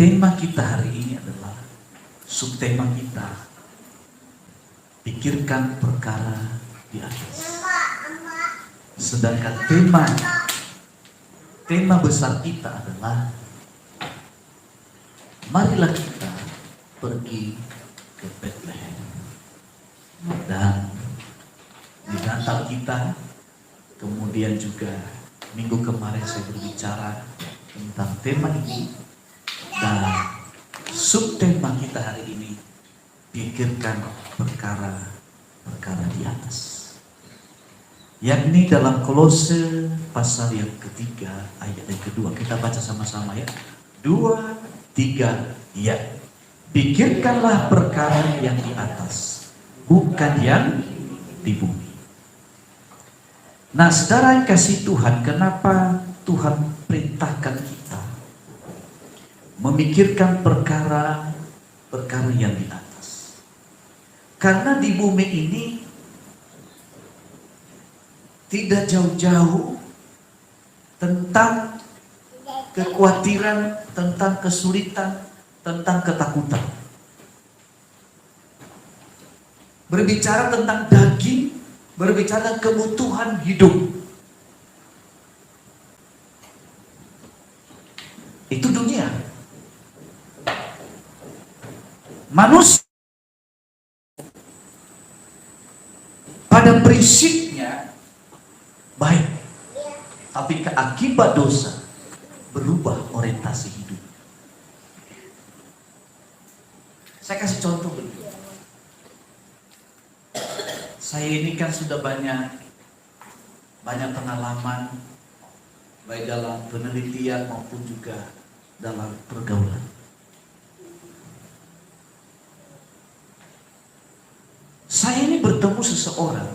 tema kita hari ini adalah subtema kita, pikirkan perkara di atas. Sedangkan tema besar kita adalah marilah kita pergi ke Bethlehem. Dan di Natal kita, kemudian juga minggu kemarin saya berbicara tentang tema ini, dan subtema kita hari ini, pikirkan perkara di atas. Yakni dalam Kolose pasal yang ketiga ayat yang kedua. Kita baca sama-sama ya. 2, 3, ya. Pikirkanlah perkara yang di atas, bukan yang di bumi. Nah, saudara yang kasih Tuhan, kenapa Tuhan perintahkan kita memikirkan perkara yang di atas? Karena di bumi ini tidak jauh-jauh tentang kekhawatiran, tentang kesulitan, tentang ketakutan. Berbicara tentang daging, berbicara kebutuhan hidup. Itu dunia. Manusia pada prinsipnya baik, tapi akibat dosa berubah orientasi hidup. Saya kasih contoh begini. Saya ini kan sudah banyak pengalaman, baik dalam penelitian maupun juga dalam pergaulan. Saya ini bertemu seseorang.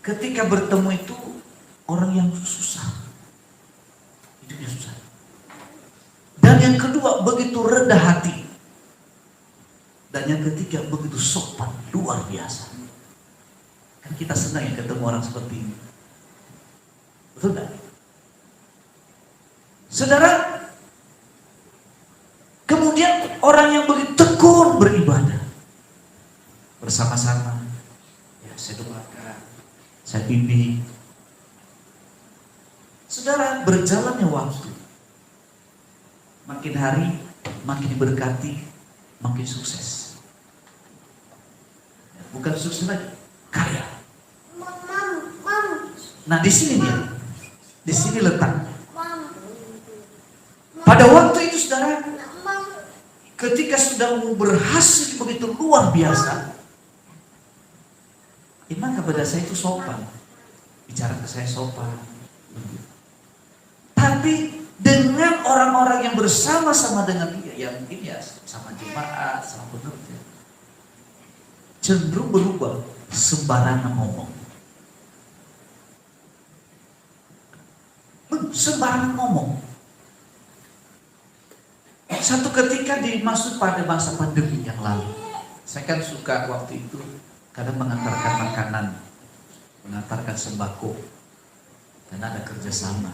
Ketika bertemu itu orang yang susah, hidupnya susah. Dan yang kedua begitu rendah hati. Dan yang ketiga begitu sopan, luar biasa. Kan kita senang ya ketemu orang seperti ini. Betul gak? Saudara, kemudian orang yang begitu tekun beribadah bersama-sama, ya saya doakan, saya bimbing. Saudara, berjalannya waktu, makin hari makin diberkati, makin sukses. Bukan sukses lagi, kaya. Nah, di sini dia, di sini letaknya. Pada waktu itu, saudara, ketika sudah berhasil begitu luar biasa, iman kepada saya itu sopan, bicara ke saya sopan. Tapi dengan orang-orang yang bersama-sama dengan dia, yang mungkin ya sama jemaat, sama pekerja, cenderung berubah, sembarangan ngomong. Sembarangan ngomong. Satu ketika dimasuk pada masa pandemi yang lalu, saya kan suka waktu itu kadang mengantarkan makanan, mengantarkan sembako, dan ada kerjasama.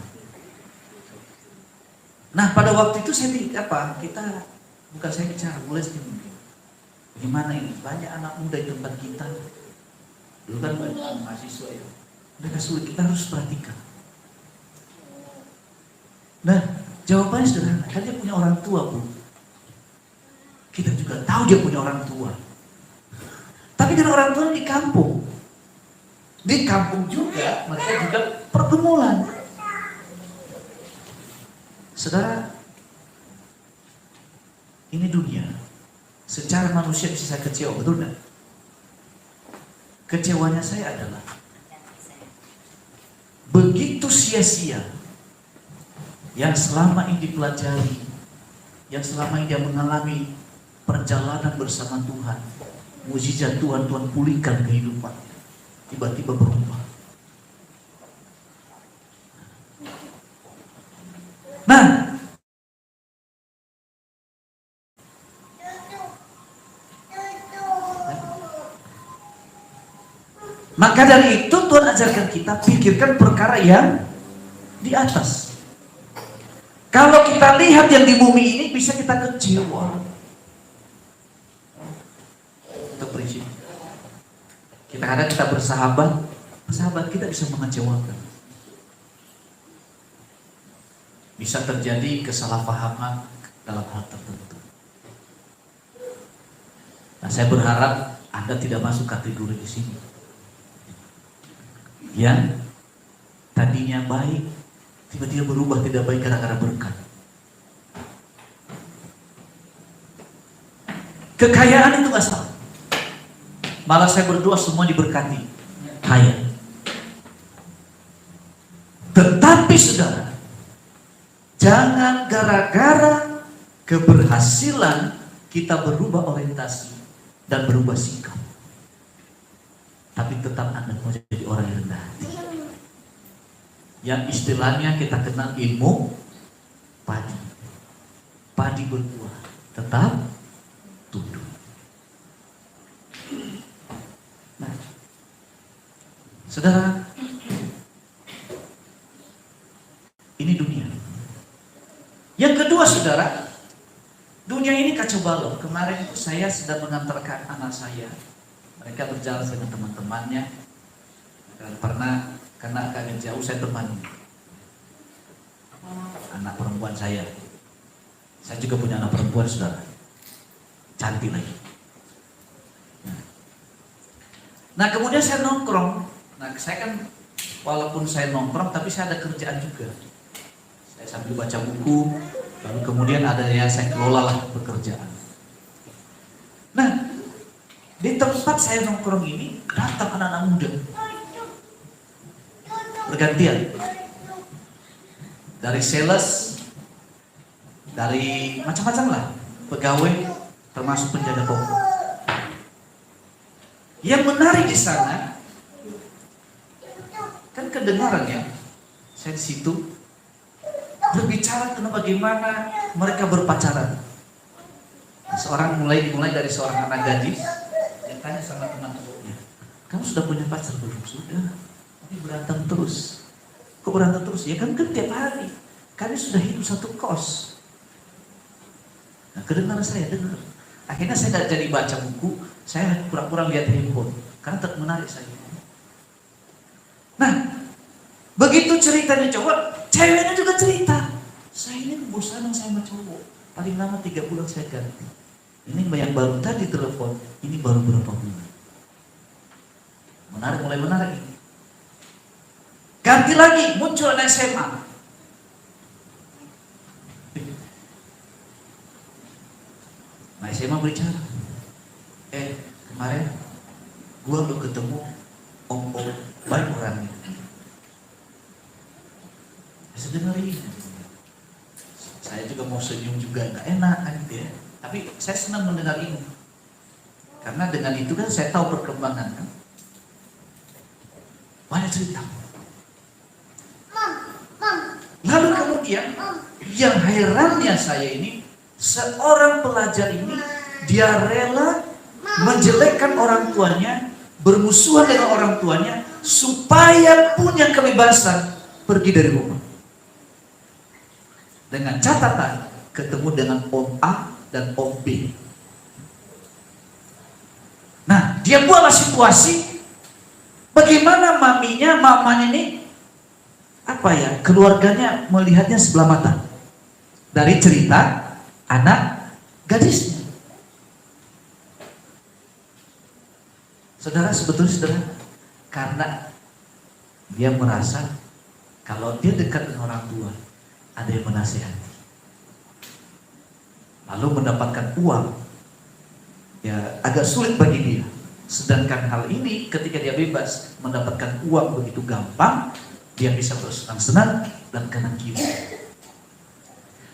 Nah, pada waktu itu saya bukan saya bicara, mulai sih mungkin. Bagaimana ini? Banyak anak muda di tempat kita. Dulu kan banyak mahasiswa ya. Mereka sulit, kita harus perhatikan. Nah, jawabannya sederhana, kan dia punya orang tua, Bu. Kita juga tahu dia punya orang tua. Tapi kan orang tua di kampung. Di kampung juga, mereka juga pergumulan. Saudara, ini dunia. Secara manusia bisa saya kecewa, betul tidak? Kecewanya saya adalah begitu sia-sia yang selama ini dipelajari, yang selama ini dia mengalami perjalanan bersama Tuhan, mukjizat Tuhan pulihkan kehidupan, tiba-tiba berubah. Nah, maka dari itu Tuhan ajarkan kita pikirkan perkara yang di atas. Kalau kita lihat yang di bumi ini bisa kita kecewa. Itu prinsip. Kadang kita bersahabat kita bisa mengecewakan. Bisa terjadi kesalahpahaman dalam hal tertentu. Nah, saya berharap Anda tidak masuk kategori di sini. Yang tadinya baik, tiba-tiba berubah tidak baik gara-gara berkat. Kekayaan itu gak salah. Malah saya berdoa semua diberkati, kaya. Tetapi saudara, jangan gara-gara keberhasilan kita berubah orientasi dan berubah sikap. Tapi tetap Anda mau jadi orang yang rendah hati. Yang istilahnya kita kenal ilmu padi. Padi berbuah, tetap tunduk. Nah, saudara, ini dunia. Yang kedua, saudara, dunia ini kacau balau. Kemarin saya sedang mengantarkan anak saya. Mereka berjalan dengan teman-temannya. Dan pernah, karena agak jauh, saya temani anak perempuan saya. Saya juga punya anak perempuan, saudara. Cantik lagi. Nah, kemudian saya nongkrong. Nah, saya kan walaupun saya nongkrong, tapi saya ada kerjaan juga. Saya sambil baca buku, lalu kemudian ada yang saya kelola lah pekerjaan. Nah, di tempat saya nongkrong ini datang anak-anak muda. Bergantian. Dari sales, dari macam-macam lah, pegawai, termasuk penjaga toko. Yang menarik di sana, kan kedengaran ya, saya di situ berbicara tentang bagaimana mereka berpacaran. Seorang dimulai dari seorang anak gadis yang tanya sama teman-temannya, kamu sudah punya pacar belum? Sudah, tapi berantem terus. Kok berantem terus? Ya kan tiap hari. Kami sudah hidup satu kos. Nah, kedengaran saya dengar. Akhirnya saya tidak jadi baca buku, saya pura-pura lihat handphone karena tak menarik saya. Nah, begitu ceritanya cowok, ceweknya juga cerita. Saya ini kebosanan saya sama cowok. Paling lama 3 bulan saya ganti. Ini yang baru tadi telepon, ini baru berapa bulan. Menarik, mulai menarik ini. Ganti lagi, muncul anak SMA. Nah, SMA berbicara. Kemarin gua udah ketemu om baik orangnya. Saya dengerin. Saya juga mau senyum juga, nggak enak kan gitu ya. Tapi saya senang mendengar ini. Karena dengan itu kan saya tahu perkembangan kan. Banyak cerita. Lalu kemudian yang herannya saya ini, seorang pelajar ini dia rela menjelekkan orang tuanya, bermusuhan dengan orang tuanya supaya punya kebebasan pergi dari rumah. Dengan catatan ketemu dengan om A dan om B. Nah, dia buatlah situasi bagaimana mamanya ini keluarganya melihatnya sebelah mata dari cerita anak gadisnya. Saudara, karena dia merasa kalau dia dekat dengan orang tua, ada yang menasihati, lalu mendapatkan uang, ya agak sulit bagi dia. Sedangkan hal ini ketika dia bebas mendapatkan uang begitu gampang, dia bisa bersenang-senang dan kanan kiri.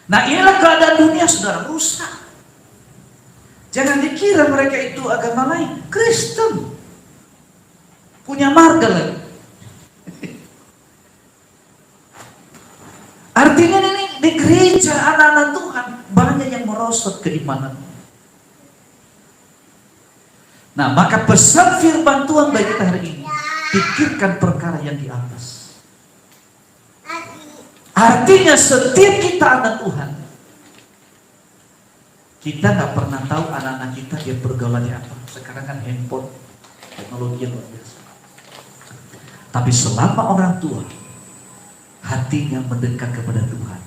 Nah, inilah keadaan dunia, saudara, rusak. Jangan dikira mereka itu agama lain, Kristen. Punya marga lagi. Artinya ini di gereja anak-anak Tuhan banyak yang merosot keimanan. Nah, maka pesan firman Tuhan bagi kita hari ini, pikirkan perkara yang di atas. Artinya setiap kita anak Tuhan, kita nggak pernah tahu anak-anak kita dia pergaulannya apa. Sekarang kan handphone, teknologi yang luar biasa. Tapi selama orang tua hatinya mendekat kepada Tuhan,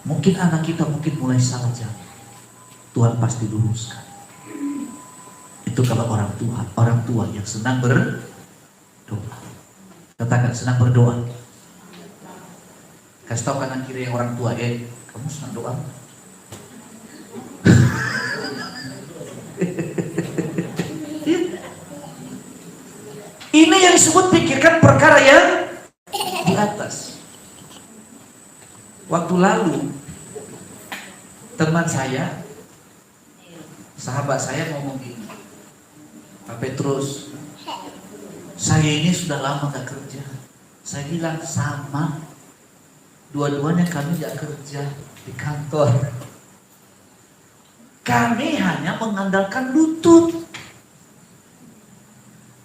mungkin anak kita mungkin mulai salah jalan, Tuhan pasti luruskan. Itu kalau orang tua yang senang berdoa. Katakan senang berdoa. Kasih tahu kanan kiri yang orang tua, kamu senang doa? Ini yang disebut pikirkan perkara yang di atas. Waktu lalu teman saya, sahabat saya ngomong gini, Pak Petrus, saya ini sudah lama gak kerja. Saya bilang sama, dua-duanya kami gak kerja di kantor. Kami hanya mengandalkan lutut.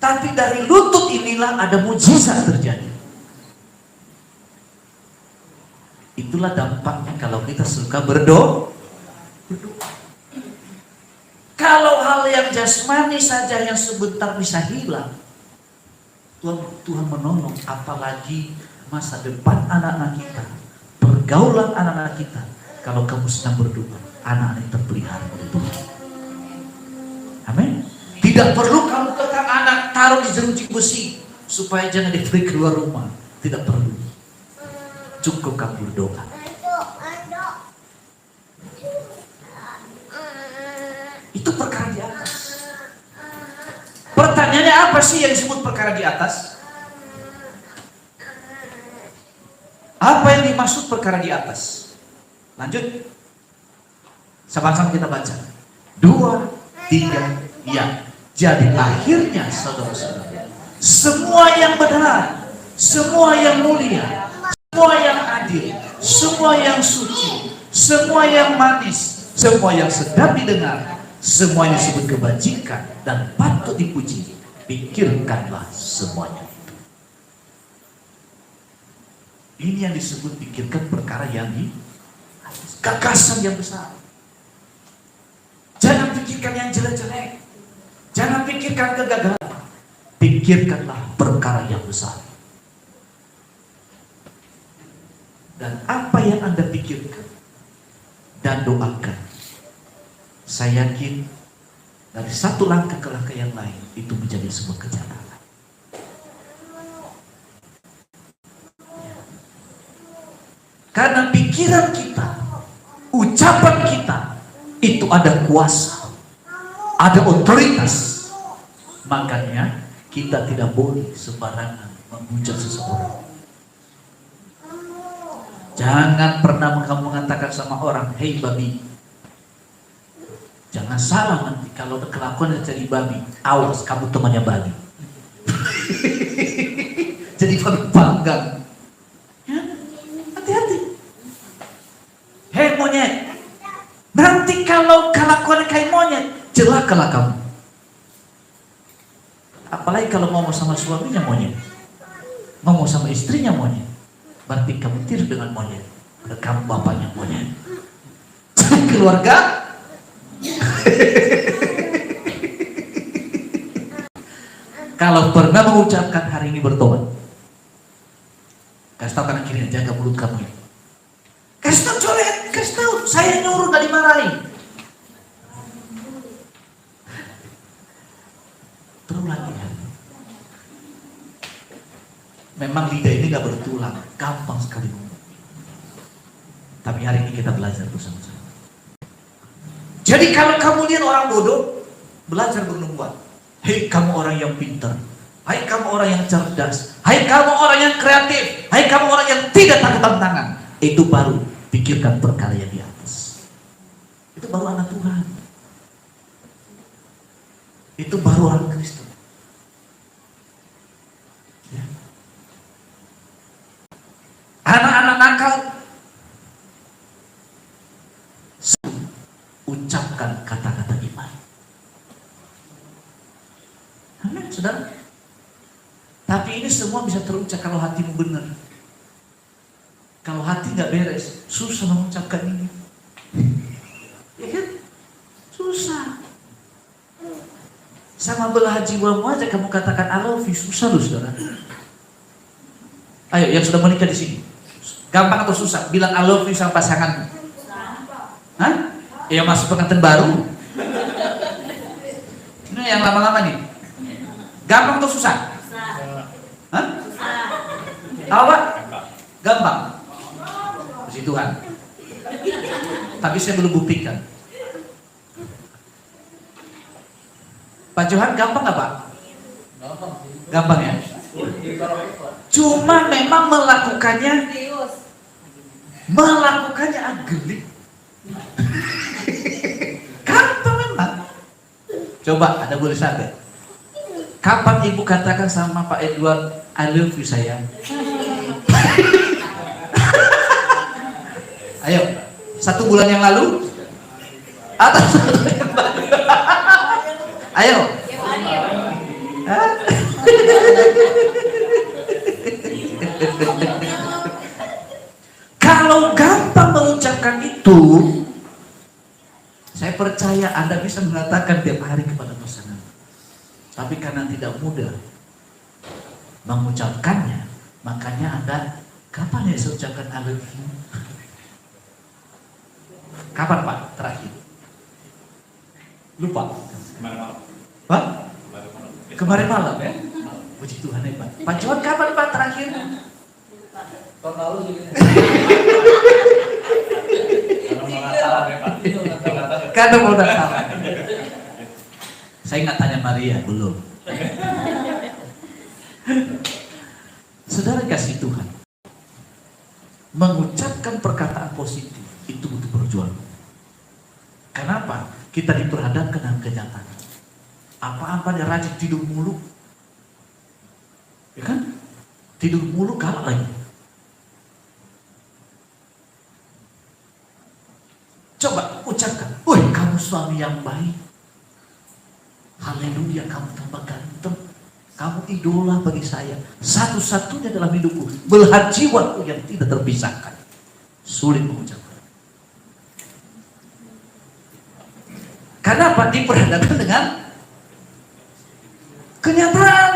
Tapi dari lutut inilah ada mujizat terjadi. Itulah dampaknya kalau kita suka berdoa. Kalau hal yang jasmani saja yang sebentar bisa hilang, Tuhan menolong, apalagi masa depan anak-anak kita, pergaulan anak-anak kita. Kalau kamu sedang berdoa, anak-anak terpelihara oleh Tuhan. Amin. Tidak perlu kamu kekang anak taruh di jeruji besi supaya jangan diberi keluar rumah. Tidak perlu. Cukup kamu berdoa. Itu perkara di atas. Pertanyaannya apa sih yang disebut perkara di atas? Apa yang dimaksud perkara di atas? Lanjut. Sama-sama kita baca. 2, 3, ya. Jadi akhirnya saudara-saudara, semua yang benar, semua yang mulia, semua yang adil, semua yang suci, semua yang manis, semua yang sedap didengar, semua yang disebut kebajikan dan patut dipuji, pikirkanlah semuanya. Ini yang disebut pikirkan perkara yang di atas, gagasan yang besar. Jangan pikirkan yang jelek-jelek. Jangan pikirkan kegagalan. Pikirkanlah perkara yang besar. Dan apa yang Anda pikirkan dan doakan, saya yakin dari satu langkah ke langkah yang lain itu menjadi sebuah kenyataan. Karena pikiran kita, ucapan kita itu ada kuasa, ada otoritas. Makanya kita tidak boleh sembarangan menghujat seseorang. Jangan pernah kamu mengatakan sama orang, hei babi. Jangan salah nanti kalau kelakuan jadi babi, awas kamu temannya babi. Jadi babi panggang. Ya, hati-hati. Hei monyet, nanti kalau kelakuan kayak monyet, celakalah kamu. Apalagi kalau ngomong sama suaminya monyet, ngomong sama istrinya monyet, berarti kamu tiru dengan monyet. Kamu bapaknya monyet. Keluarga. Kalau pernah mengucapkan hari ini bertobat, kasih tahu kanan kiri, jaga mulut kamu. Kasih tahu coret, kasih tahu, saya nyuruh gak dimarahin. Terus lagi ya. Memang lidah ini gak bertulang, gampang sekali ngomong. Tapi hari ini kita belajar bersama-sama. Jadi kalau kamu lihat orang bodoh, belajar bernubuat. Hei kamu orang yang pintar, hai kamu orang yang cerdas, hai kamu orang yang kreatif, hai kamu orang yang tidak takut tantangan. Itu baru pikirkan perkara yang di atas. Itu baru anak Tuhan. Itu baru orang Kristen. Ya. Anak-anak nakal, ucapkan kata-kata iman. Amin, saudara. Tapi ini semua bisa terucap kalau hatimu benar. hati nggak beres, susah mengucapkan ini. Ya kan? Susah. Sama belahan jiwamu aja kamu katakan I love you, susah loh saudara. Ayo yang sudah menikah di sini, gampang atau susah bilang I love you sama pasanganmu? Hah? Ya masuk pengantin baru. Ini yang lama-lama nih. Gampang atau susah? Hah? Apa? Gampang. Puji Tuhan. Tapi saya belum buktikan. Pak Johan gampang nggak Pak? Gampang ya? Cuma memang melakukannya agak gelik. Gampang memang. Coba Anda boleh sadar. Kapan ibu katakan sama Pak Edward I love you sayang? Ayo, 1 bulan yang lalu? Atau 1 bulan yang lalu? Ayo. Kalau gampang mengucapkan itu, saya percaya Anda bisa mengatakan tiap hari kepada pasangan. Tapi karena tidak mudah mengucapkannya, makanya Anda kapan ya saya ucapkan I love you? Kapan Pak terakhir? Lupa. Kemarin malam. Pak? Kemarin malam ya? Puji Tuhan ya Pak. Pak Johan kapan Pak terakhir? Tahun lalu juga. Karena mau salah. Saya nggak tanya Maria, belum. Saudara kasih Tuhan, mengucapkan perkataan positif itu butuh perjuangan. Kenapa? Kita diperhadapkan dengan kenyataan. Apa-apa dia rajin tidur mulu, ya kan? Tidur mulu kalah lagi. Coba ucapkan, woi kamu suami yang baik. Haleluya, kamu tambah ganteng. Kamu idola bagi saya. Satu-satunya dalam hidupku, belahan jiwaku yang tidak terpisahkan. Sulit mengucapkan. Karena apa? Diperhadapkan dengan kenyataan.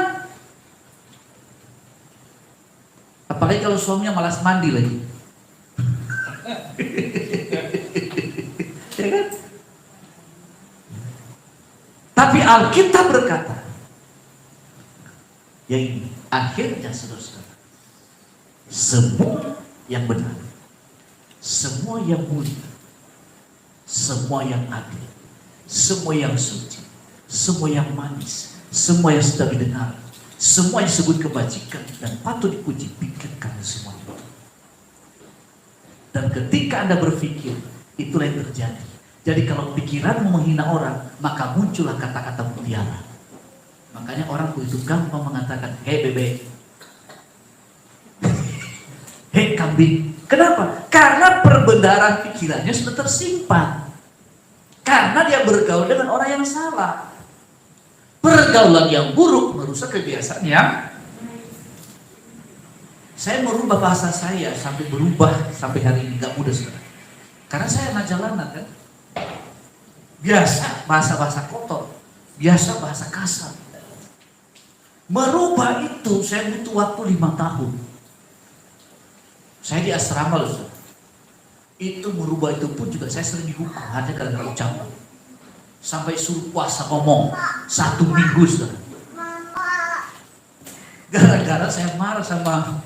Apalagi kalau suaminya malas mandi lagi. Ya kan? Tapi Alkitab berkata, yang ini akhirnya saudara-saudara, semua yang benar, semua yang mulia, semua yang adil, semua yang suci, semua yang manis, semua yang sudah didengar, semua yang disebut kebajikan dan patut dipuji, pikirkan semuanya. Dan ketika Anda berpikir, itulah yang terjadi. Jadi kalau pikiranmu menghina orang, maka muncullah kata-kata mutiara. Makanya orang begitu gampang mengatakan, hei bebek, hei kambing. Kenapa? Karena perbendaharaan pikirannya sudah tersimpan. Karena dia bergaul dengan orang yang salah. Pergaulan yang buruk merusak kebiasaan yang. Saya merubah bahasa saya sampai berubah sampai hari ini, gak mudah saudara. Karena saya anak jalanan kan. Biasa bahasa-bahasa kotor, biasa bahasa kasar. Merubah itu saya butuh waktu 5 tahun. Saya di asrama loh saudara. Itu merubah itu pun juga saya sering dihukum hanya gara-gara ucapan. Sampai suruh puasa ngomong 1 minggu saudara. Gara-gara saya marah sama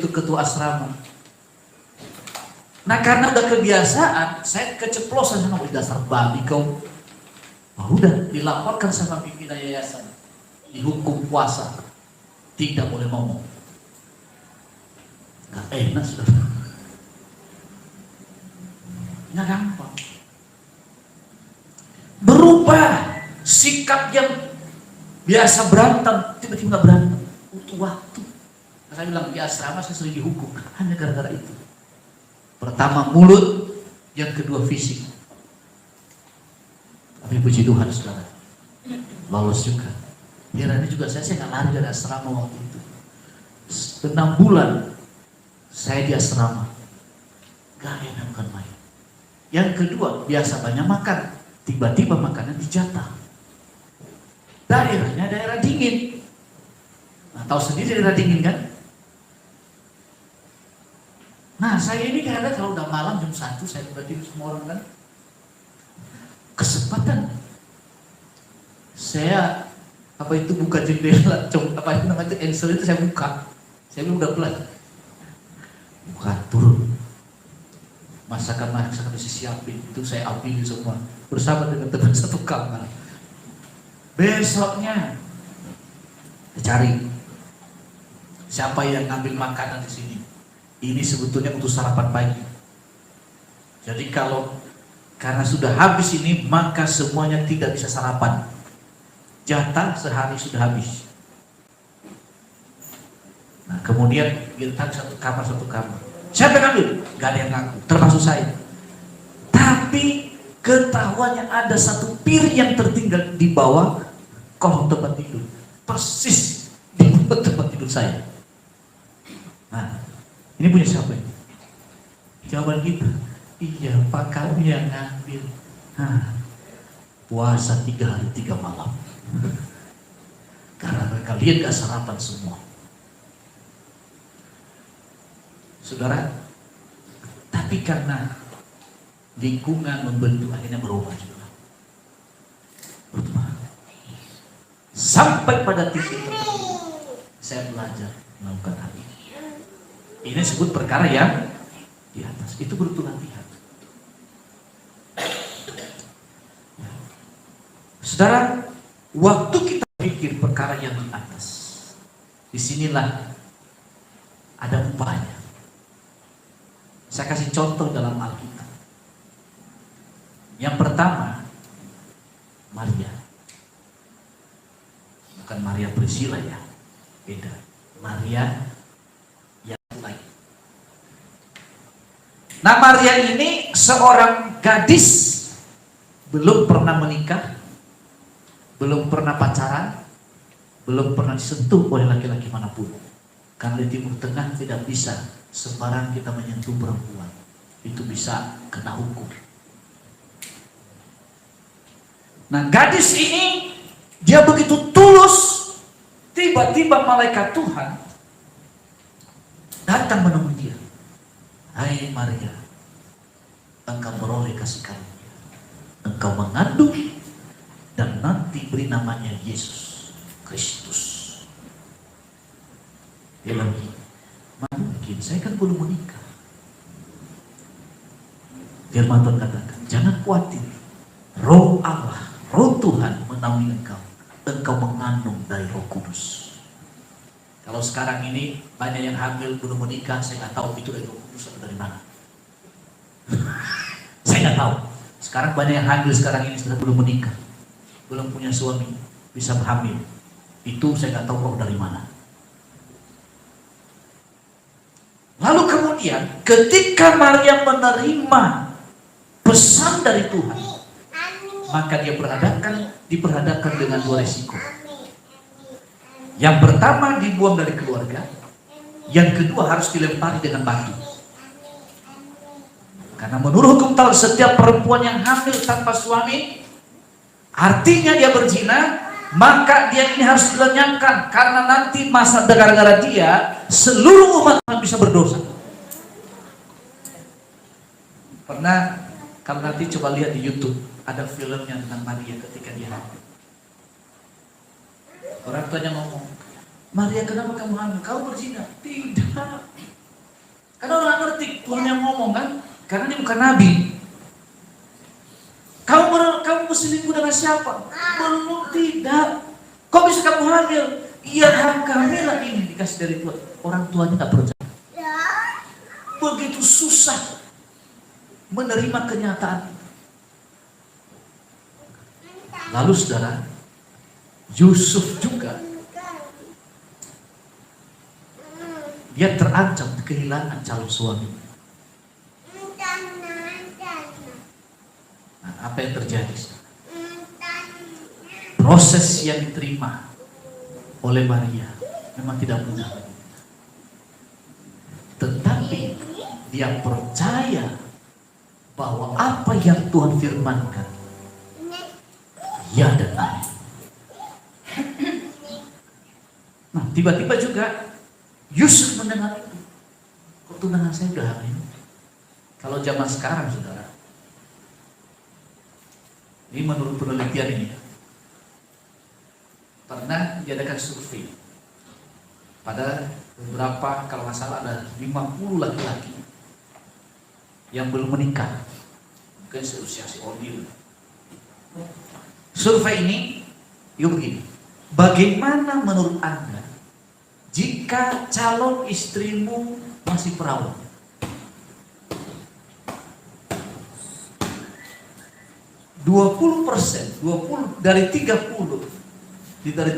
ketua asrama. Nah karena udah kebiasaan, saya keceplosan sama dasar babi kau. Udah dilaporkan sama pimpinan yayasan, dihukum puasa, tidak boleh ngomong. Gak enak saudara. Nggak gampang. Berubah sikap yang biasa berantem, tiba-tiba nggak berantem, butuh waktu. Saya bilang di asrama saya sering dihukum hanya gara-gara itu. Pertama mulut, yang kedua fisik. Tapi puji Tuhan saudara, lolos juga. Kiranya juga saya nggak lari dari asrama waktu itu. 6 bulan saya di asrama, Gak enak makan mayat. Yang kedua, biasa banyak makan, tiba-tiba makanan dijatah. Daerahnya daerah dingin. Nah, tahu sendiri daerah dingin kan? Nah, saya ini kadang kalau udah malam jam 1, saya udah tidur semua orang kan. Kesempatan saya buka jendela, apa itu namanya ensel itu saya buka. Saya belum udah pelan. Buka turun. Masakan bisa siapin, itu saya ambil semua bersama dengan teman satu kamar. Besoknya cari siapa yang ngambil makanan di sini. Ini sebetulnya untuk sarapan pagi. Jadi karena sudah habis ini, maka semuanya tidak bisa sarapan. Jatah sehari sudah habis. Nah, kemudian kita satu kamar. Siapa yang ngambil? Gak ada yang ngaku, termasuk saya. Tapi ketahuannya ada satu piring yang tertinggal di bawah kolong tempat tidur. Persis di bawah tempat tidur saya. Nah, ini punya siapa ini? Jawaban kita, iya Pak, kami yang ngambil. Puasa 3 hari 3 malam. Karena kalian gak sarapan semua. Saudara, tapi karena lingkungan membentuk, akhirnya berubah juga. Berubah. Sampai pada titik tertentu, saya belajar melakukan hal ini. Ini disebut perkara yang di atas. Itu berutuh latihan. Saudara, waktu kita pikir perkara yang di atas, disinilah ada upaya. Saya kasih contoh dalam Alkitab. Yang pertama, Maria. Bukan Maria Priscilla ya, beda. Maria yang lain. Nah, Maria ini seorang gadis, belum pernah menikah, belum pernah pacaran, belum pernah disentuh oleh laki-laki manapun. Karena di Timur Tengah tidak bisa sembarang kita menyentuh perempuan, itu bisa kena hukum. Nah, gadis ini dia begitu tulus, tiba-tiba malaikat Tuhan datang menemui dia. Hai Maria, engkau beroleh kasih karunia, engkau mengandung dan nanti beri namanya Yesus Kristus. Dia bilang, mana mungkin, saya kan belum menikah. Firman Tuhan katakan, jangan khawatir, Roh Allah, Roh Tuhan menaungi engkau mengandung dari Roh Kudus. Kalau sekarang ini banyak yang hamil belum menikah, saya nggak tahu itu dari Roh Kudus atau dari mana. Saya nggak tahu. Sekarang banyak yang hamil sekarang ini sudah belum menikah, belum punya suami, bisa hamil. Itu saya nggak tahu roh dari mana. Lalu kemudian ketika Maria menerima pesan dari Tuhan, maka dia diperhadapkan dengan 2 resiko. Yang pertama dibuang dari keluarga, yang kedua harus dilempari dengan batu. Karena menurut hukum Taurat, setiap perempuan yang hamil tanpa suami, artinya dia berzina, maka dia ini harus dilenyapkan. Karena nanti gara-gara dia, seluruh umat bisa berdosa. Pernah, kalau nanti coba lihat di YouTube, ada filmnya tentang Maria ketika dia hamil. Orang tuanya ngomong, Maria kenapa kamu hamil? Kamu berzina? Tidak. Karena orang ngerti, Tuhan yang ngomong kan, karena dia bukan nabi. Kamu berselingkuh dengan siapa? Belum, tidak. Kok bisa kamu hamil? Iya, kehamilan ini dikasih dari Tuhan. Orang tuanya tak percaya. Begitu susah menerima kenyataan. Lalu saudara, Yusuf juga, dia terancam kehilangan calon suami. Nah, apa yang terjadi? Proses yang diterima oleh Maria memang tidak mudah. Tetapi di dia percaya bahwa apa yang Tuhan firmankan, ya dan amin. Nah, tiba-tiba juga Yusuf mendengar itu. Kok tunangan saya udah hamil? Kalau zaman sekarang, saudara, ini menurut penelitian ini, pernah diadakan survei pada beberapa, kalau nggak salah ada 50 laki-laki yang belum menikah, mungkin seusia si Odil. Survei ini, yuk begini, bagaimana menurut Anda jika calon istrimu masih perawan? Dari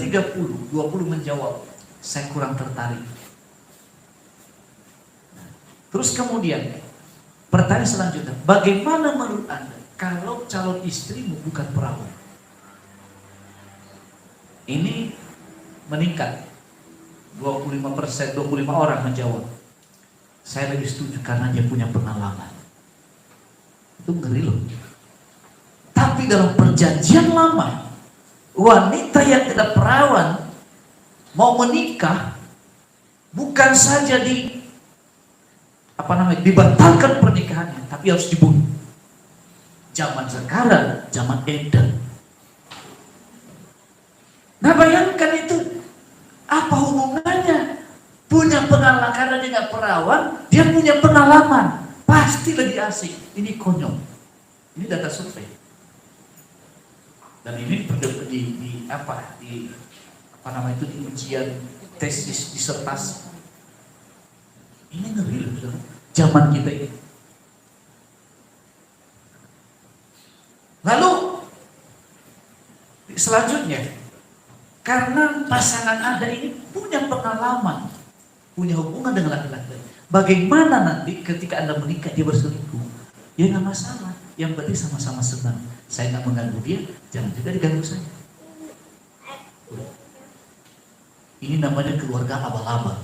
30, 20 menjawab, saya kurang tertarik. Terus kemudian, pertanyaan selanjutnya, bagaimana menurut Anda kalau calon istrimu bukan perawan? Ini meningkat, 25%, 25 orang menjawab, saya lebih setuju karena dia punya pengalaman. Itu ngeri loh. Tapi dalam perjanjian lama, wanita yang tidak perawan mau menikah, bukan saja dibatalkan pernikahannya, tapi harus dibunuh. Zaman sekarang, zaman edan. Nah, bayangkan itu, apa hubungannya? Punya pengalaman, karena dia nggak perawan, dia punya pengalaman, pasti lebih asik. Ini konyol. Ini data survei. Dan ini di ujian tesis disertasi. Ini ngeri loh, zaman kita ini. Lalu selanjutnya, karena pasangan Anda ini punya pengalaman, punya hubungan dengan laki-laki, bagaimana nanti ketika Anda menikah dia berselingkuh? Ya nggak masalah, yang penting sama-sama senang. Saya nggak mengganggu dia, jangan juga diganggu saya. Ini namanya keluarga abal-abal.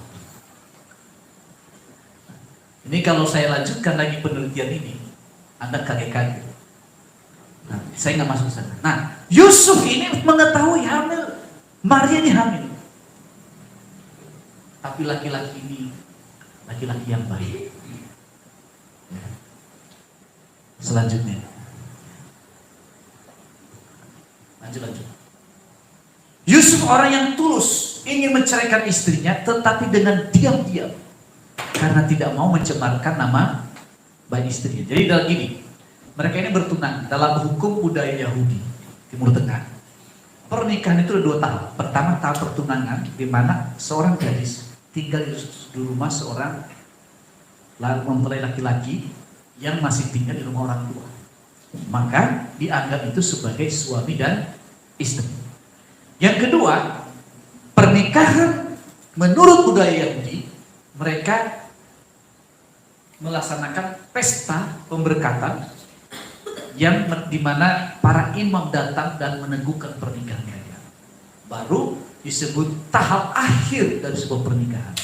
Ini kalau saya lanjutkan lagi penelitian ini, Anda kaget-kaget. Nah, saya nggak masuk sana. Nah, Yusuf ini mengetahui hamil, Maria ini hamil. Tapi laki-laki ini laki-laki yang baik. Selanjutnya, lanjut. Yusuf orang yang tulus ingin menceraikan istrinya, tetapi dengan diam-diam karena tidak mau mencemarkan nama baik istrinya. Jadi dalam gini, mereka ini bertunang dalam hukum budaya Yahudi Timur Tengah. Pernikahan itu ada 2 tahap. Pertama tahap pertunangan, di mana seorang gadis tinggal di rumah seorang mempelai laki-laki yang masih tinggal di rumah orang tua. Maka dianggap itu sebagai suami dan istri. Yang kedua, pernikahan menurut budaya Yahudi, mereka melaksanakan pesta pemberkatan yang dimana para imam datang dan meneguhkan pernikahan mereka. Baru disebut tahap akhir dari sebuah pernikahan.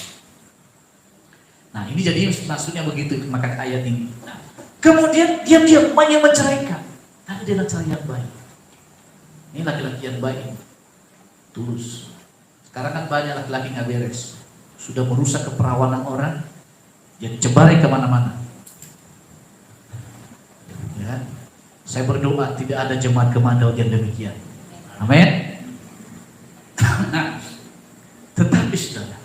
Nah, ini jadi maksudnya begitu, maka ayat ini. Nah, kemudian diam-diam banyak menceraikan, tapi dia laki-laki yang baik. Ini laki-laki yang baik, tulus. Sekarang kan banyak laki-laki nggak beres, sudah merusak keperawanan orang, jadi cebarai kemana-mana. Ya, saya berdoa tidak ada jemaat kemandau yang demikian. Amin. Nah, tetapi saudara,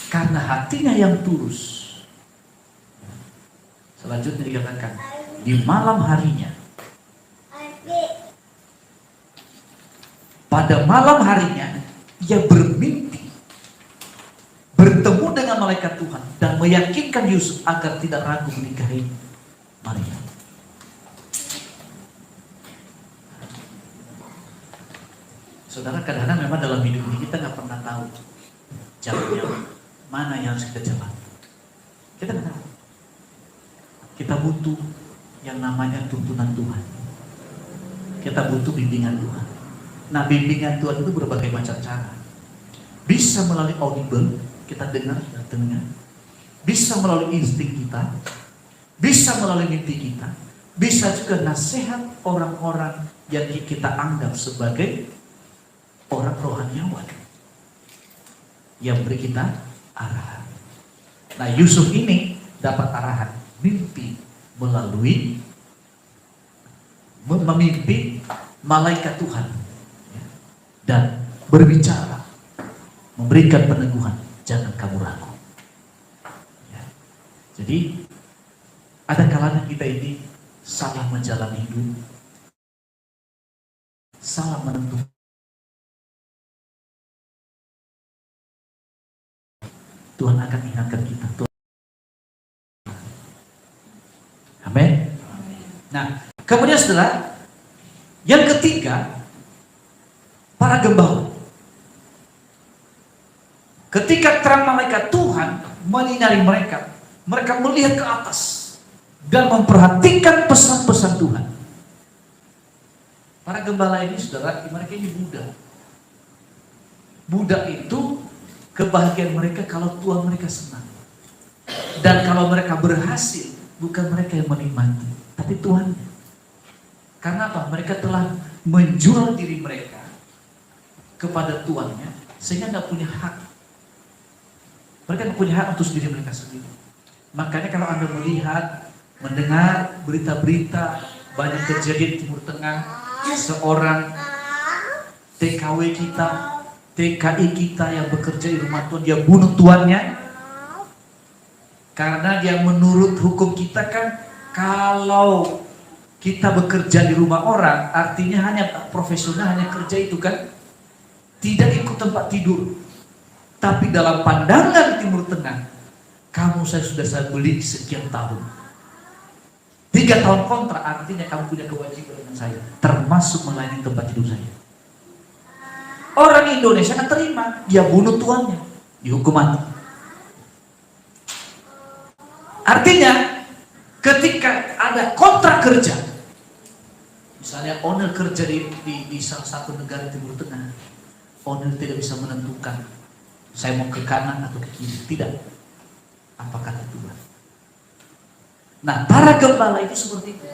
karena hatinya yang tulus, selanjutnya dikatakan di malam harinya, pada malam harinya ia bermimpi bertemu dengan malaikat Tuhan dan meyakinkan Yusuf agar tidak ragu menikahi Maria. Saudara, kadang-kadang memang dalam hidup ini kita nggak pernah tahu jalannya mana yang harus kita jalan. Kita nggak tahu. Kita butuh yang namanya tuntunan Tuhan. Kita butuh bimbingan Tuhan. Nah, bimbingan Tuhan itu berbagai macam cara. Bisa melalui audible, kita dengar dan dengar. Bisa melalui insting kita. bisa melalui mimpi kita, bisa juga nasihat orang-orang yang kita anggap sebagai orang rohaniawan yang beri kita arahan. Nah, Yusuf ini dapat arahan mimpi melalui memimpi malaikat Tuhan dan berbicara, memberikan peneguhan, jangan kamu ragu. Ya. Jadi ada kalanya kita ini salah menjalani hidup, salah menentukan. Tuhan akan ingatkan kita. Amin. Nah, kemudian setelah yang ketiga, para gembala. Ketika terang malaikat Tuhan menyinari mereka, mereka melihat ke atas dan memperhatikan pesan-pesan Tuhan. Para gembala ini, saudara, mereka ini Buddha. Buddha itu kebahagiaan mereka kalau Tuhan mereka senang. Dan kalau mereka berhasil, bukan mereka yang menikmati, tapi Tuhan. Karena apa? Mereka telah menjual diri mereka kepada Tuannya, sehingga nggak punya hak. Mereka nggak punya hak untuk diri mereka sendiri. Makanya kalau Anda melihat, mendengar berita-berita banyak kejadian di Timur Tengah, seorang TKW kita, TKI kita yang bekerja di rumah Tuhan, dia bunuh tuannya karena dia menurut hukum kita kan, kalau kita bekerja di rumah orang, artinya hanya profesional, hanya kerja itu kan, tidak ikut tempat tidur. Tapi dalam pandangan Timur Tengah, kamu sudah saya beli sekian tahun, 3 tahun kontrak, artinya kamu punya kewajiban dengan saya, termasuk melayani tempat tidur saya. Orang Indonesia kan terima, dia bunuh tuannya, dihukum mati. Artinya ketika ada kontrak kerja, misalnya owner kerja di salah satu negara Timur Tengah, owner tidak bisa menentukan saya mau ke kanan atau ke kiri, tidak. Apa kata Tuhan? Nah, para gembala itu seperti itu.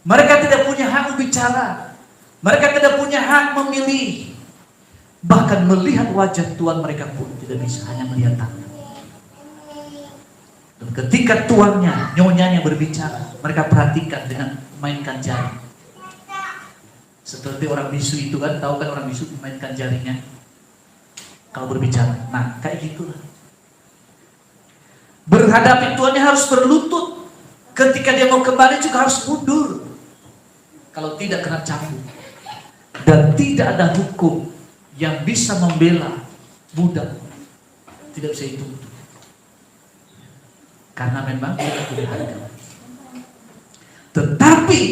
Mereka tidak punya hak bicara, mereka tidak punya hak memilih, bahkan melihat wajah Tuhan mereka pun tidak bisa, hanya melihat tangan. Dan ketika tuannya, nyonyanya berbicara, mereka perhatikan dengan mainkan jari. Seperti orang bisu itu kan, tahu kan orang bisu memainkan jarinya kalau berbicara. Nah, kayak gitulah. Berhadapi tuannya harus berlutut. Ketika dia mau kembali juga harus mundur. Kalau tidak kena cambuk. Dan tidak ada hukum yang bisa membela budak. Tidak bisa itu. Karena memang dia tidak harga. Tetapi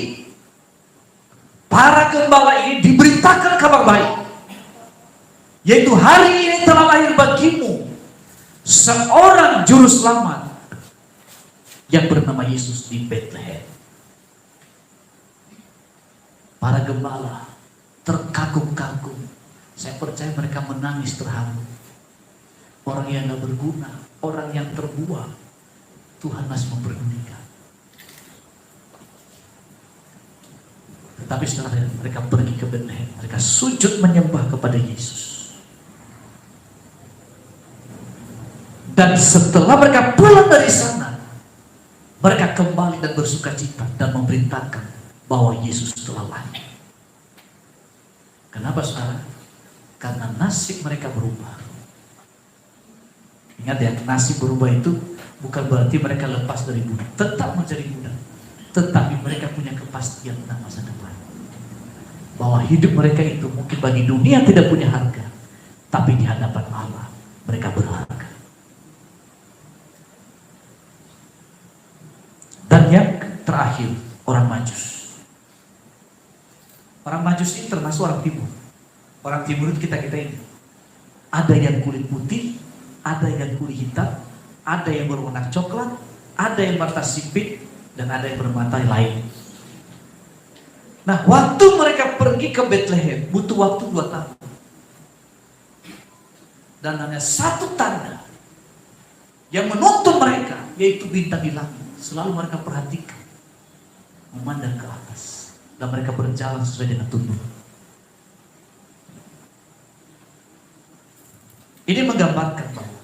para gembala ini diberitakan kabar baik, yaitu hari ini telah lahir bagimu seorang juru selamat yang bernama Yesus di Bethlehem. Para gembala terkagum-kagum. Saya percaya mereka menangis terharu. Orang yang gak berguna, orang yang terbuang, Tuhan masih memperdulikan. Tetapi setelah mereka pergi ke Bethlehem, mereka sujud menyembah kepada Yesus. Dan setelah mereka pulang dari sana, mereka kembali dan bersukacita dan memberitakan bahwa Yesus telah lahir. Kenapa, saudara? Karena nasib mereka berubah. Ingat ya, nasib berubah itu bukan berarti mereka lepas dari budak, tetap menjadi budak. Tetapi mereka punya kepastian tentang masa depan. Bahwa hidup mereka itu mungkin bagi dunia tidak punya harga, tapi di hadapan Allah mereka berharga. Dan yang terakhir, orang Majus. Orang Majus ini termasuk orang timur. Orang timur itu kita ini. Ada yang kulit putih, ada yang kulit hitam, ada yang berwarna coklat, ada yang mata sipit, dan ada yang bermata lain. Nah, waktu mereka pergi ke Bethlehem, butuh waktu 2 tahun. Dan hanya satu tanda yang menuntun mereka, yaitu bintang di langit. selalu mereka perhatikan, memandang ke atas, dan mereka berjalan sesuai dengan tuntunan. Ini menggambarkan bahwa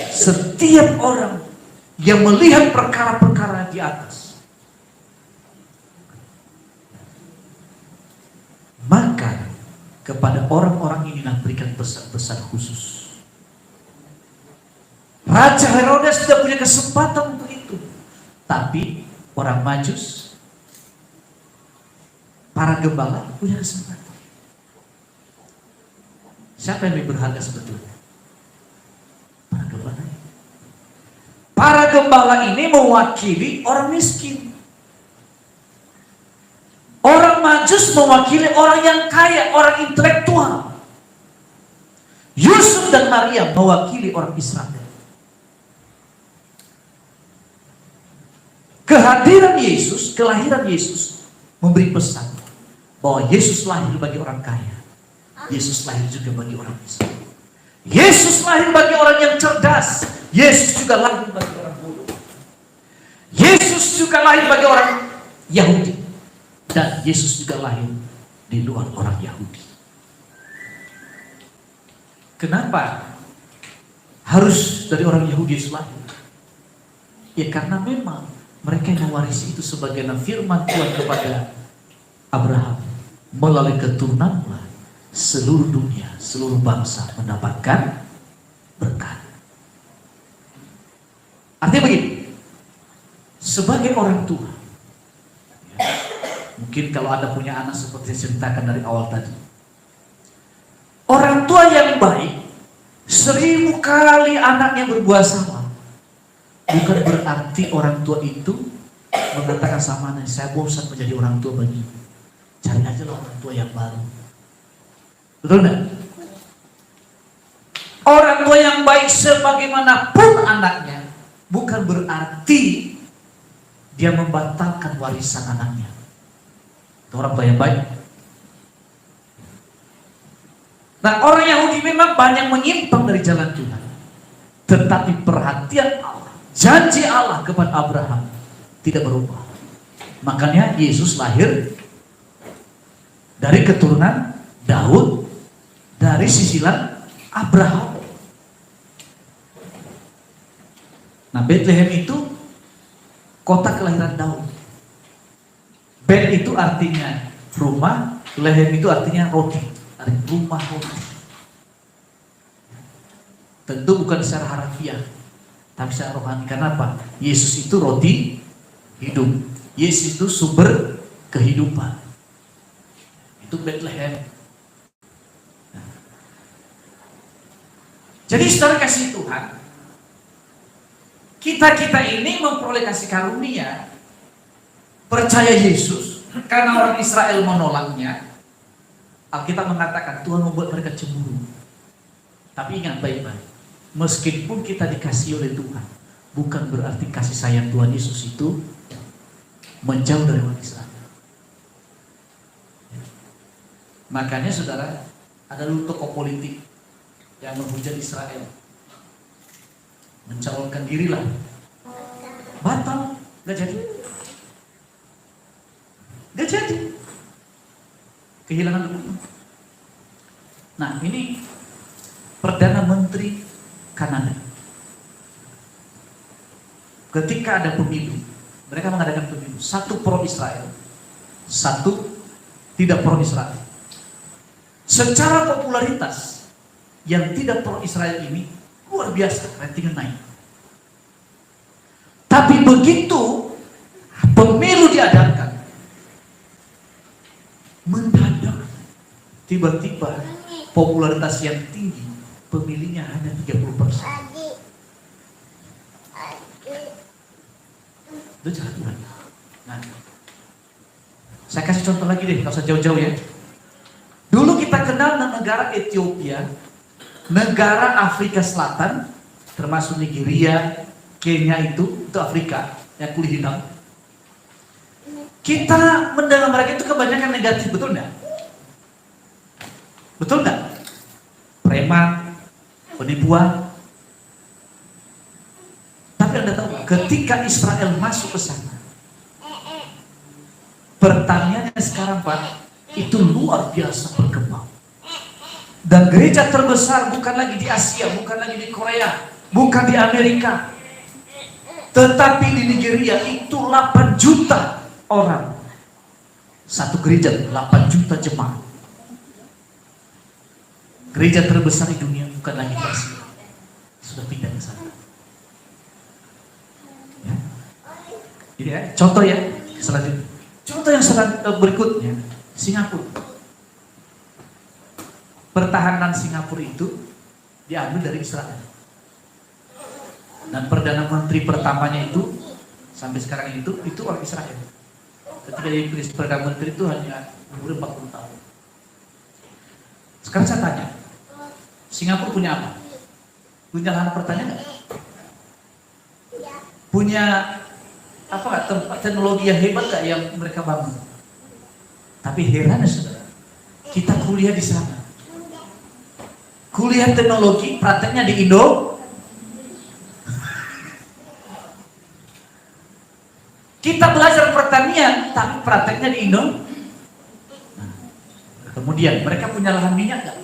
setiap orang yang melihat perkara-perkara di atas, maka kepada orang-orang inilah berikan pesan-pesan khusus. Raja Herodes tidak punya kesempatan untuk itu, tapi orang Majus, para gembala punya kesempatan. Siapa yang lebih berharga sebetulnya? Para gembala. Para gembala ini mewakili orang miskin. Orang Majus mewakili orang yang kaya, orang intelektual. Yusuf dan Maria mewakili orang Israel. Kehadiran Yesus, kelahiran Yesus memberi pesan bahwa Yesus lahir bagi orang kaya. Yesus lahir juga bagi orang miskin. Yesus lahir bagi orang yang cerdas. Yesus juga lahir bagi orang bodoh. Yesus juga lahir bagi orang Yahudi. Dan Yesus juga lahir di luar orang Yahudi. Kenapa harus dari orang Yahudi Yesus lahir? Ya karena memang mereka yang mewarisi itu sebagaimana firman Tuhan kepada Abraham, melalui keturunanlah seluruh dunia, seluruh bangsa mendapatkan berkat. Artinya begini, sebagai orang tua, mungkin kalau Anda punya anak seperti yang ceritakan dari awal tadi, orang tua yang baik 1000 kali anaknya berbuat salah, bukan berarti orang tua itu mengatakan sama anaknya, saya bosan menjadi orang tua bagi, cari aja lah orang tua yang baru. Betul enggak? Orang tua yang baik sebagaimanapun anaknya, bukan berarti dia membatalkan warisan anaknya. Itu orang tua yang baik. Nah, orang Yahudi memang banyak menyimpang dari jalan Tuhan, tetapi perhatian Allah, janji Allah kepada Abraham tidak berubah. Makanya Yesus lahir dari keturunan Daud, dari sisilan Abraham. Nah, Bethlehem itu kota kelahiran Daud. Bet itu artinya rumah, lehem itu artinya roti, rumah roti. Tentu bukan secara harafiah, tapi secara rohani. Kenapa? Yesus itu roti hidup. Yesus itu sumber kehidupan. Itu Bethlehem. Jadi saudara kasih Tuhan, kita ini memperoleh kasih karunia, percaya Yesus, karena orang Israel menolaknya. Alkitab mengatakan Tuhan membuat mereka cemburu. Tapi ingat baik-baik, meskipun kita dikasih oleh Tuhan, bukan berarti kasih sayang Tuhan Yesus itu menjauh dari orang Israel. Makanya saudara, ada dulu tokoh politik yang menghujat Israel, mencalonkan dirilah, batal, gak jadi. Gak jadi. Kehilangan dukungan. Nah, ini Perdana Menteri Kanada. Ketika ada pemilu, mereka mengadakan pemilu, satu pro Israel, satu tidak pro Israel. Secara popularitas, yang tidak pro Israel ini luar biasa, ratingnya naik. Tapi begitu pemilu diadakan, mendadak tiba-tiba popularitas yang tinggi, pemilihnya hanya 30%. Itu jalan Tuhan. Nah, saya kasih contoh lagi deh, nggak usah jauh-jauh ya. Dulu kita kenal negara Ethiopia, negara Afrika Selatan, termasuk Nigeria, Kenya itu Afrika yang kulit hitam. Kita mendengar mereka itu kebanyakan negatif, betul nggak? Betul nggak? Preman, penipuan. Tapi Anda tahu nggak? ketika Israel masuk ke sana, pertanyaannya sekarang Pak, itu luar biasa berkembang. Dan gereja terbesar bukan lagi di Asia, bukan lagi di Korea, bukan di Amerika, tetapi di Nigeria itu 8 juta orang. Satu gereja 8 juta jemaat. Gereja terbesar di dunia bukan lagi di Asia, sudah pindah ke sana. Ya. Jadi ya, contoh ya selanjutnya. Contoh yang berikutnya, Singapura. Pertahanan Singapura itu diambil dari Israel. Dan Perdana Menteri pertamanya itu sampai sekarang itu orang Israel. Ketika jadi Perdana Menteri itu hanya umur 40 tahun. Sekarang saya tanya, Singapura punya apa? Punya lahan pertanian nggak? Punya apa nggak, tempat teknologi yang hebat nggak yang mereka bangun? Tapi herannya saudara, kita kuliah di sana. Kuliah teknologi, prakteknya di Indo. Kita belajar pertanian, tapi prakteknya di Indo. Nah, kemudian mereka punya lahan minyak nggak?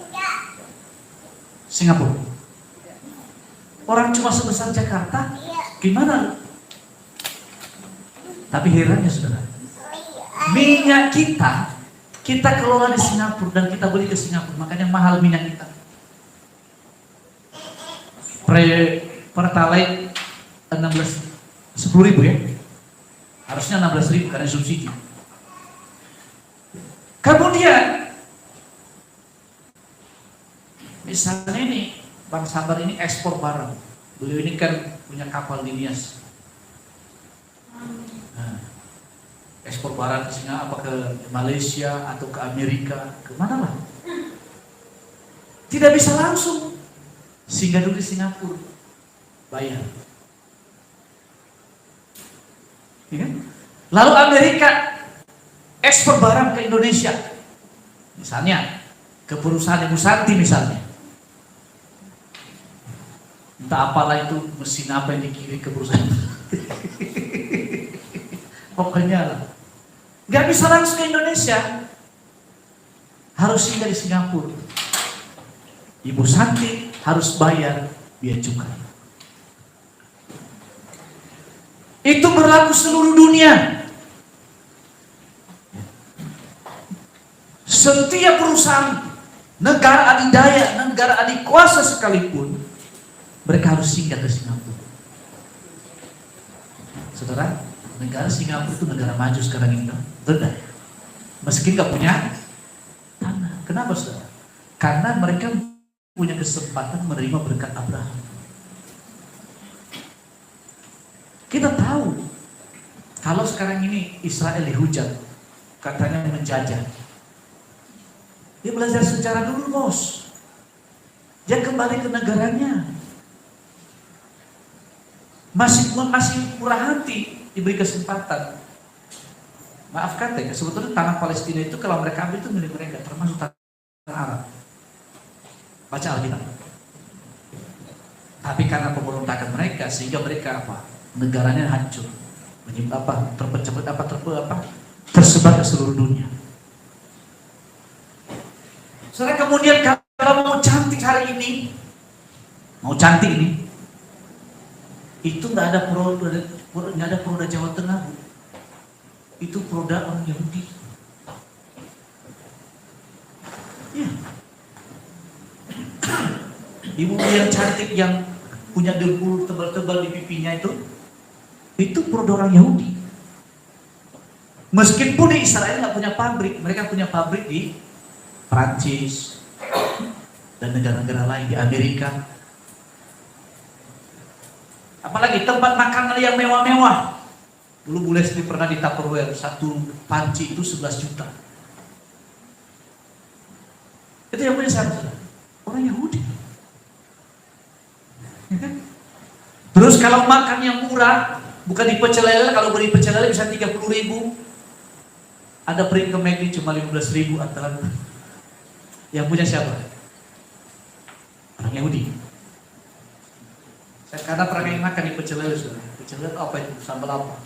Singapura. Orang cuma sebesar Jakarta, gimana? Tapi herannya saudara, minyak kita kelola di Singapura dan kita beli ke Singapura, makanya mahal minyak kita. Pertalite 10.000 ya, harusnya 16.000 karena subsidi. Kemudian misalnya ini Bang Sabar ini ekspor barang, beliau ini kan punya kapal di Nias. Nah, ekspor barang ke Singapura, apa ke Malaysia atau ke Amerika, kemana lah? Tidak bisa langsung, singgah dulu di Singapura, bayar. Ya kan? Lalu Amerika ekspor barang ke Indonesia, misalnya ke perusahaan Ibu Santi misalnya, entah apalah itu mesin apa yang dikirim ke perusahaan. Pokoknya lah, nggak bisa langsung ke Indonesia, harus singgah di Singapura. Ibu Santi harus bayar biaya cukai. Itu berlaku seluruh dunia. Setiap perusahaan, negara adidaya, negara adikuasa sekalipun, mereka harus singgah ke Singapura. Saudara, negara Singapura itu negara maju sekarang ini, benar. Meski nggak punya tanah. Kenapa saudara? Karena mereka punya kesempatan menerima berkat Abraham. Kita tahu kalau sekarang ini Israel dihujat, katanya menjajah. Dia belajar sejarah dulu, bos. Dia kembali ke negaranya. Masih murah hati diberi kesempatan. Maaf kata ya, sebetulnya tanah Palestina itu kalau mereka ambil itu milik mereka, termasuk tanah Arab. Baca Alkitab. Tapi karena pemberontakan mereka, sehingga mereka apa? Negaranya hancur, tersebar ke seluruh dunia. Soalnya kemudian kalau mau cantik hari ini, itu nggak ada produk Jawa Tengah, itu produk orang Yahudi. Ya. Ibu yang cantik yang punya dengkul tebal-tebal di pipinya itu produk orang Yahudi. Meskipun di Israel nggak punya pabrik, mereka punya pabrik di Prancis dan negara-negara lain, di Amerika. Apalagi tempat makan yang mewah-mewah. Dulu Bu Leslie pernah di Tupperware, satu panci itu 11 juta. Itu yang punya siapa? Orang Yahudi. Ya kan? Terus kalau makan yang murah, bukan di pecel lele, kalau beli pecel lele bisa 30.000. Ada piring ke McD cuma 15.000 antara. Yang punya siapa? Orang Yahudi. Saya kadang pernah makan di pecel lele, Pecel lele apa itu? Sambal apa?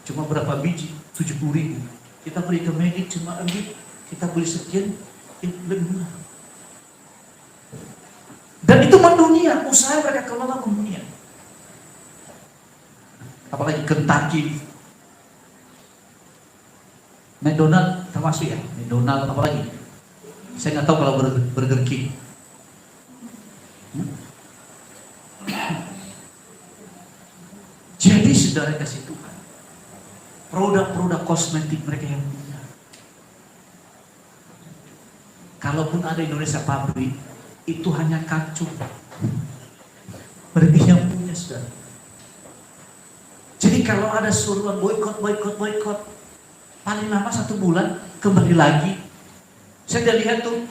Cuma berapa biji? 70.000. Kita beli ke Medik cuma lebih. Kita beli sekian, lebih murah. Dan itu mendunia, usaha mereka kelola mendunia. Apalagi Kentucky, McDonald termasuk ya, McDonald apalagi. Saya nggak tahu kalau Burger King. Jadi saudara kasih Tuhan, produk-produk kosmetik mereka yang punya. Kalaupun ada Indonesia pabrik, itu hanya kacung. Mereka yang punya saudara. Jadi kalau ada suruhan boykot, paling lama 1 bulan kembali lagi. Saya udah lihat tuh,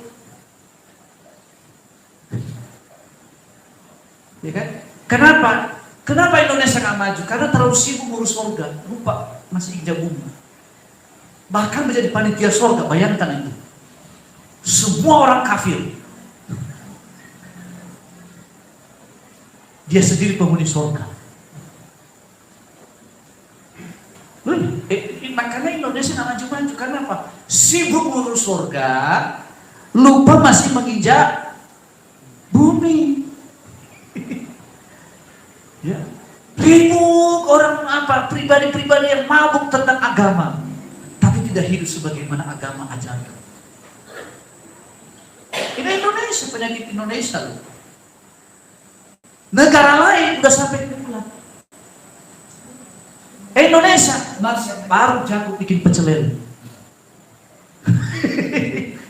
ya kan? Kenapa Indonesia nggak maju? Karena terlalu sibuk ngurus surga, lupa masih injak bumi. Bahkan menjadi panitia surga, bayangkan itu. Semua orang kafir. Dia sendiri penghuni surga. Makanya Indonesia nggak maju-maju. Karena apa? Sibuk ngurus surga, lupa masih menginjak bumi. Ya. Ribut orang pribadi-pribadi yang mabuk tentang agama, tapi tidak hidup sebagaimana agama ajarkan. Ini Indonesia, penyakit Indonesia loh. Negara lain udah sampai ke bulan. Indonesia baru jago bikin pecel lele.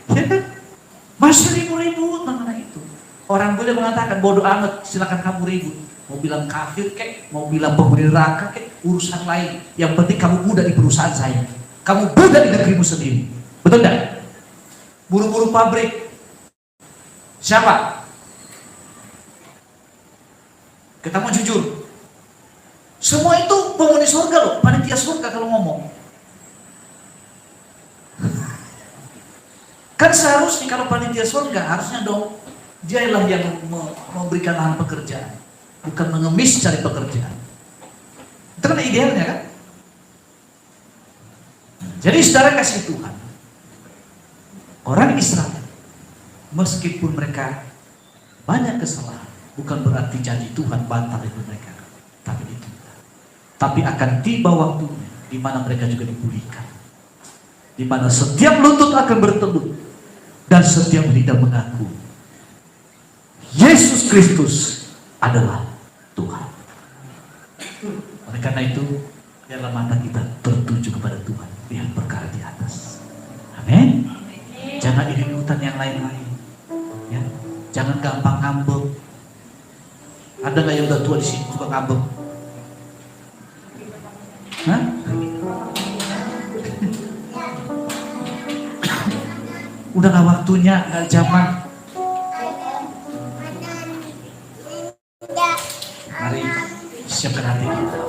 Ya kan? Masih ribut-ribut mengenai itu. Orang boleh mengatakan bodoh amat, silakan kamu ribut. Mau bilang kafir kek, mau bilang penghuni neraka kek, urusan lain. Yang penting kamu muda di perusahaan saya. Kamu muda di negerimu sendiri. Betul tidak? Buru-buru pabrik. Siapa? Kita mau jujur. Semua itu penghuni surga loh, panitia surga kalau ngomong. Kan seharusnya kalau panitia surga harusnya dong dialah yang memberikan lahan pekerjaan, bukan mengemis cari pekerjaan. Itu kan idealnya kan? Jadi saudara kasih Tuhan, orang Israel meskipun mereka banyak kesalahan, bukan berarti janji Tuhan batal itu mereka, tapi itu. Tapi akan tiba waktunya di mana mereka juga dipulihkan, di mana setiap lutut akan berteduh dan setiap lidah mengaku Yesus Kristus adalah Tuhan. Oleh karena itu, biarlah mata kita tertuju kepada Tuhan, lihat perkara di atas. Amin. Jangan ikutan yang lain-lain. Ya, jangan gampang ngambek. Ada nggak yang udah tua di sini suka ngambek? Hah? Udah gak waktunya, gak zaman. Mari siapkan hati kita.